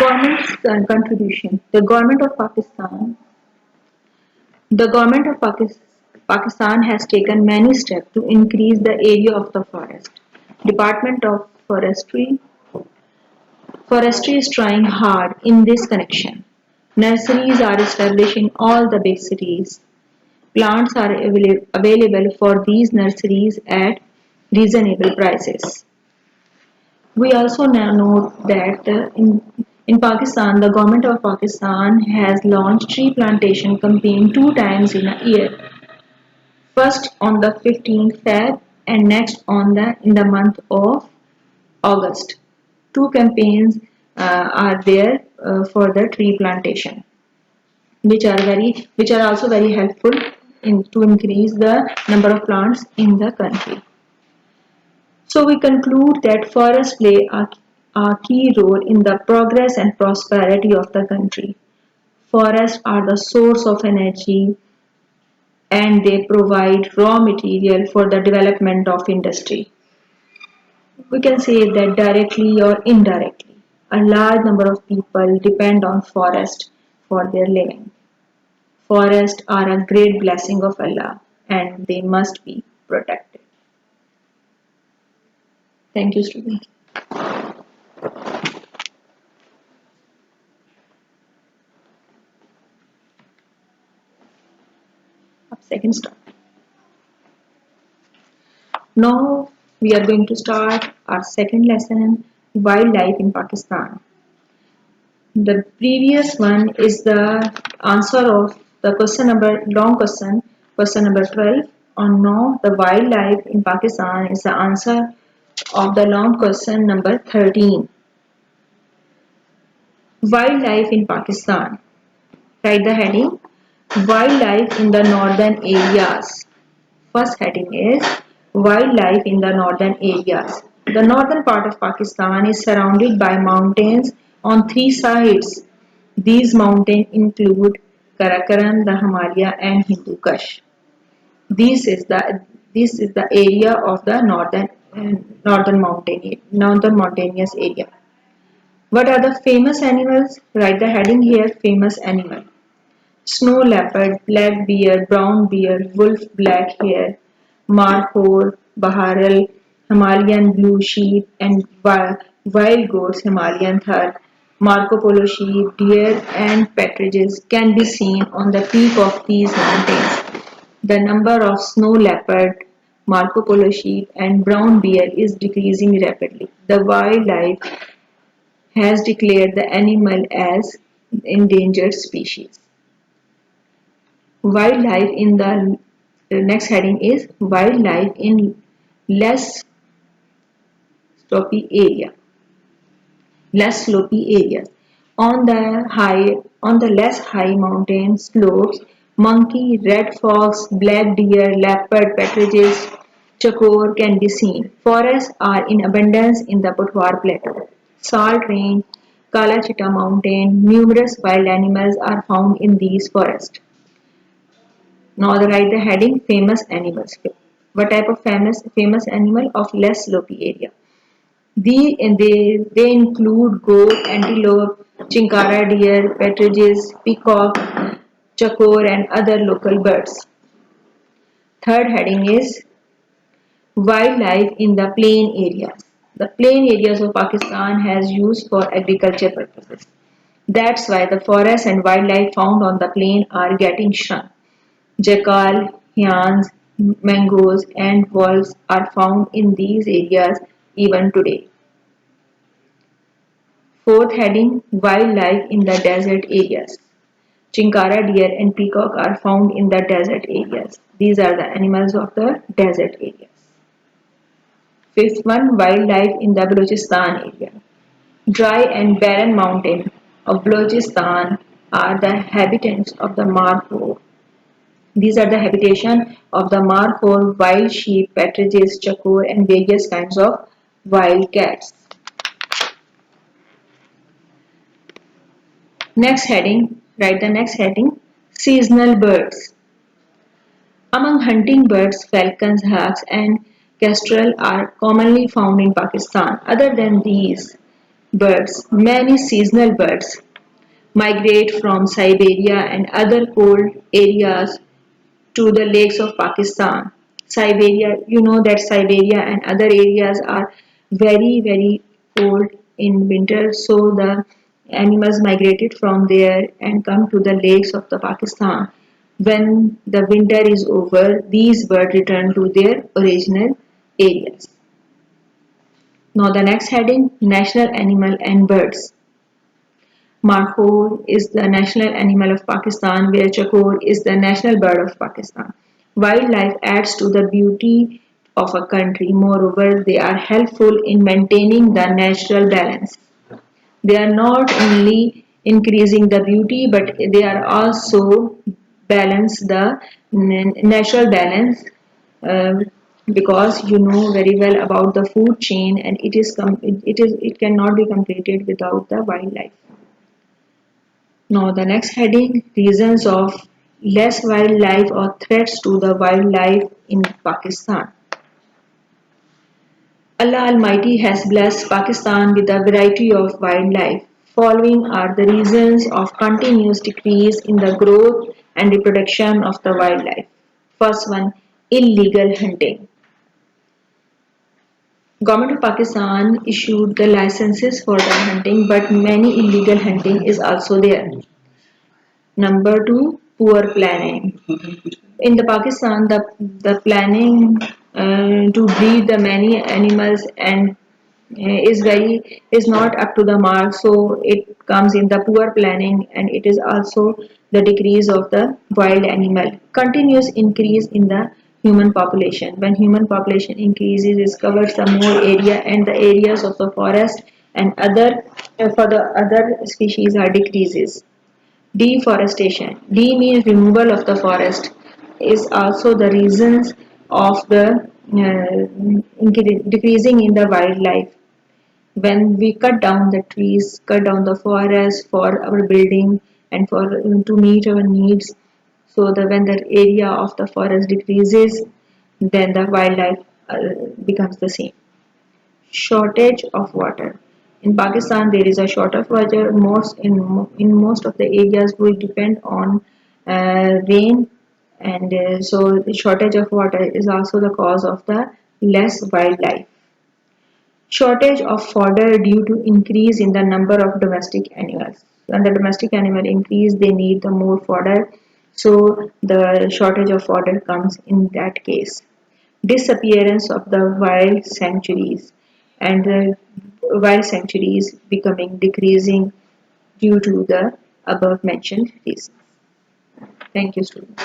Government's contribution. The government of Pakistan has taken many steps to increase the area of the forest. Department of Forestry is trying hard in this connection. Nurseries are established in all the big cities. Plants are available for these nurseries at reasonable prices. We also now know that in Pakistan, the government of Pakistan has launched tree plantation campaign two times in a year. First on the 15th Feb and next on the in the month of August. Two campaigns are there for the tree plantation, which are also very helpful to increase the number of plants in the country. So we conclude that forests play a key role in the progress and prosperity of the country. Forests are the source of energy and they provide raw material for the development of industry. We can say that directly or indirectly, a large number of people depend on forest for their living. Forests are a great blessing of Allah and they must be protected. Thank you, students. Up second start. Now we are going to start our second lesson, wildlife in Pakistan. The previous one is the answer of the question number long question number 12. On now the wildlife in Pakistan is the answer of the long question number 13. Wildlife in Pakistan. Write the heading. Wildlife in the northern areas. First heading is wildlife in the northern areas. The northern part of Pakistan is surrounded by mountains on three sides. These mountains include Karakoram, the Himalaya and Hindu Kush. This is the area of the northern mountainous area. What are the famous animals? Write the heading here, famous animal. Snow leopard, black bear, brown bear, wolf, black hare, markhor, baharal, Himalayan blue sheep, and wild goats, Himalayan thar. Marco Polo sheep, deer, and partridges can be seen on the peak of these mountains. The number of snow leopard, Marco Polo sheep, and brown bear is decreasing rapidly. The wildlife has declared the animal as endangered species. Wildlife in the next heading is wildlife in less slopy area. Less slopy areas. On the less high mountain slopes, monkey, red fox, black deer, leopard, partridges, chakor can be seen. Forests are in abundance in the Butwar Plateau. Salt Range, Kala Chita Mountain, numerous wild animals are found in these forests. Now write the heading famous animals. What type of famous animal of less slopy area? They include goat, antelope, chinkara deer, partridges, peacock, chakor and other local birds. Third heading is wildlife in the plain areas. The plain areas of Pakistan has used for agriculture purposes. That's why the forests and wildlife found on the plain are getting shrunk. Jackal, hyans, mangoes and wolves are found in these areas even today. Fourth heading, wildlife in the desert areas. Chinkara deer and peacock are found in the desert areas. These are the animals of the desert areas. Fifth one, wildlife in the Balochistan area. Dry and barren mountains of Balochistan are the habitats of the Markhor. These are the habitation of the Markhor, wild sheep, partridges, chakor and various kinds of wild cats. Next heading, write the next heading, seasonal birds. Among hunting birds, falcons, hawks and kestrel are commonly found in Pakistan. Other than these, Birds. Many seasonal birds migrate from Siberia and other cold areas to the lakes of Pakistan. Siberia, you know that Siberia and other areas are very cold in winter, so the animals migrated from there and come to the lakes of the Pakistan. When the winter is over, these birds return to their original areas. Now the next heading, national animal and birds. Markhor is the national animal of Pakistan, where chakor is the national bird of Pakistan. Wildlife adds to the beauty of a country. Moreover, they are helpful in maintaining the natural balance. They are not only increasing the beauty, but they are also balance the natural balance, uh, because you know very well about the food chain, and it cannot be completed without the wildlife. Now the next heading, reasons of less wildlife or threats to the wildlife in Pakistan. Allah Almighty has blessed Pakistan with a variety of wildlife. Following are the reasons of continuous decrease in the growth and reproduction of the wildlife. First one, illegal hunting. Government of Pakistan issued the licenses for the hunting, but many illegal hunting is also there. Number two, poor planning. In the Pakistan, the planning to breed the many animals and is not up to the mark, so it comes in the poor planning, and it is also the decrease of the wild animal. Continuous increase in the human population. When human population increases, it covers the more area, and the areas of the forest and other for the other species are decreases. Deforestation. D means removal of the forest, is also the reasons of the decreasing in the wildlife. When we cut down the trees, cut down the forest for our building and for to meet our needs, so that when the area of the forest decreases, then the wildlife becomes the same. Shortage of water. In Pakistan, there is a shortage of water. In most of the areas, we depend on rain, and so the shortage of water is also the cause of the less wildlife. Shortage of fodder due to increase in the number of domestic animals. When the domestic animal increase, they need the more fodder, so the shortage of fodder comes in that case. Disappearance of the wild sanctuaries, and the wild sanctuaries becoming decreasing due to the above mentioned reasons. Thank you, students.